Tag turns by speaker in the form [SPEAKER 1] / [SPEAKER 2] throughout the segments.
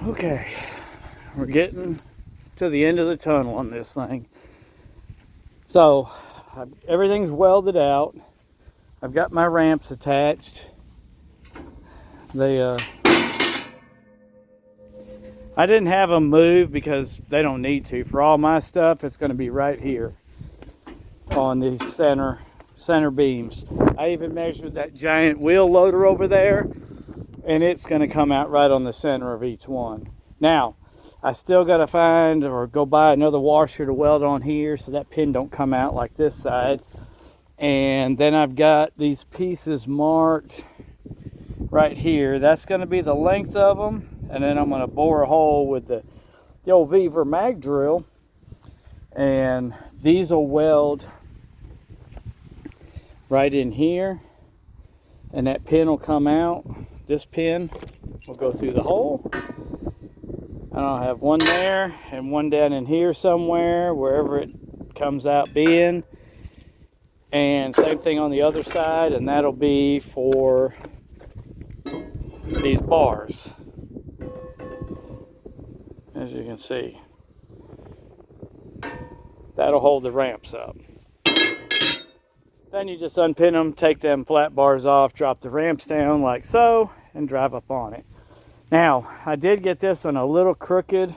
[SPEAKER 1] Okay, we're getting to the end of the tunnel on this thing. So everything's welded out. I've got my ramps attached. I didn't have them move because they don't need to. For all my stuff, it's going to be right here on these center beams. I even measured that giant wheel loader over there, and it's going to come out right on the center of each one. Now, I still got to find or go buy another washer to weld on here so that pin don't come out like this side. And then I've got these pieces marked right here. That's going to be the length of them. And then I'm going to bore a hole with the old Weaver mag drill. And these will weld right in here. And that pin will come out. This pin will go through the hole. And I'll have one there and one down in here somewhere, wherever it comes out being. And same thing on the other side, and that'll be for these bars, as you can see. That'll hold the ramps up. Then you just unpin them, take them flat bars off, drop the ramps down like so, and drive up on it. Now, I did get this on a little crooked.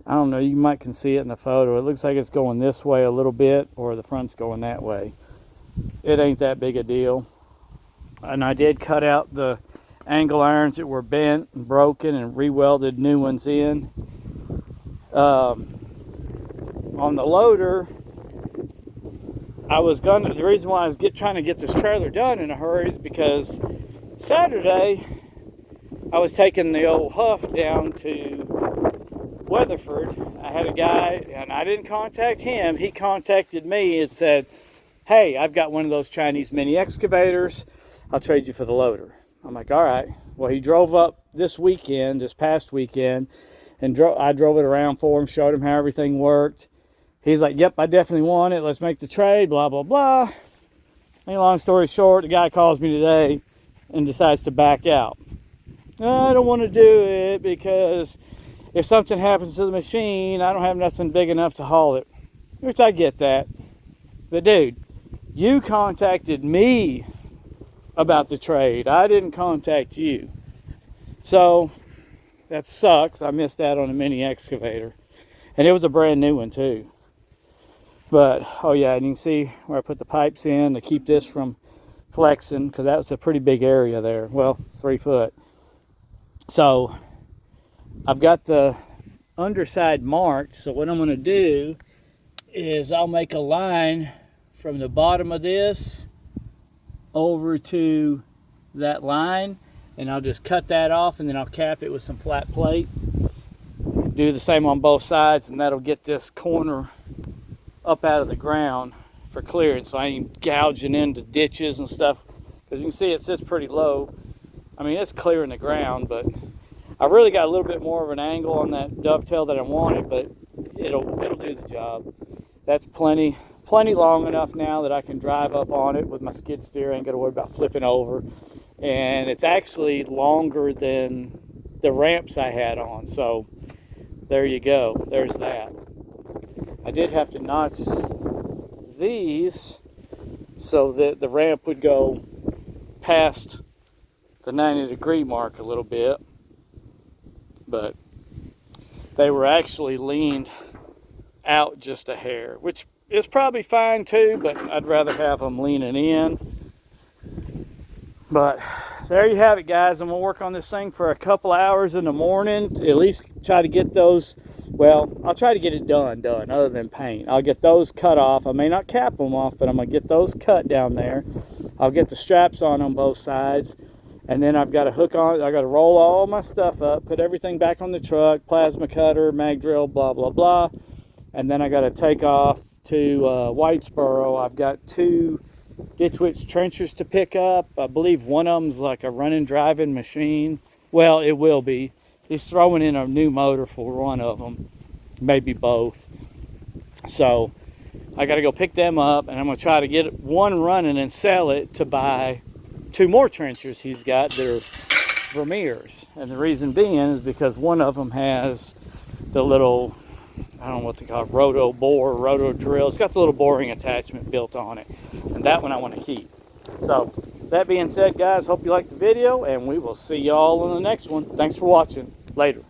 [SPEAKER 1] I don't know, you might can see it in the photo. It looks like it's going this way a little bit, or the front's going that way. It ain't that big a deal. And I did cut out the angle irons that were bent and broken and re-welded new ones in. On the loader, the reason why I was trying to get this trailer done in a hurry is because Saturday, I was taking the old Huff down to Weatherford. I had a guy, and I didn't contact him. He contacted me and said, hey, I've got one of those Chinese mini excavators. I'll trade you for the loader. I'm like, all right. Well, he drove up this past weekend, and I drove it around for him, showed him how everything worked. He's like, yep, I definitely want it. Let's make the trade, blah, blah, blah. And long story short, the guy calls me today and decides to back out. I don't want to do it because if something happens to the machine, I don't have nothing big enough to haul it. Which I get that. But dude, you contacted me about the trade. I didn't contact you. So that sucks. I missed out on a mini excavator. And it was a brand new one too. But, oh yeah, and you can see where I put the pipes in to keep this from flexing, because that was a pretty big area there. Well, 3 foot. So I've got the underside marked. So what I'm going to do is I'll make a line from the bottom of this over to that line, and I'll just cut that off, and then I'll cap it with some flat plate. Do the same on both sides, and that'll get this corner up out of the ground for clearance, so I ain't gouging into ditches and stuff, because you can see it sits pretty low. I mean, it's clearing the ground, but I really got a little bit more of an angle on that dovetail that I wanted, but it'll do the job. That's plenty long enough now that I can drive up on it with my skid steer. I ain't got to worry about flipping over. And it's actually longer than the ramps I had on. So there you go. There's that. I did have to notch these so that the ramp would go past the 90-degree mark a little bit. But they were actually leaned out just a hair, which is probably fine too, but I'd rather have them leaning in. But there you have it, guys. I'm gonna work on this thing for a couple hours in the morning, at least try to get those, well, I'll try to get it done other than paint. I'll get those cut off. I may not cap them off, but I'm gonna get those cut down there. I'll get the straps on both sides. And then I've got to hook on, I got to roll all my stuff up, put everything back on the truck, plasma cutter, mag drill, blah, blah, blah. And then I got to take off to Whitesboro. I've got 2 Ditch Witch trenchers to pick up. I believe one of them's like a running driving machine. Well, it will be. He's throwing in a new motor for one of them, maybe both. So I got to go pick them up, and I'm going to try to get one running and sell it to buy 2 more trenchers he's got that are Vermeers. And the reason being is because one of them has the little, I don't know what they call it, roto bore, roto drill. It's got the little boring attachment built on it. And that one I want to keep. So, that being said, guys, hope you liked the video, and we will see y'all in the next one. Thanks for watching. Later.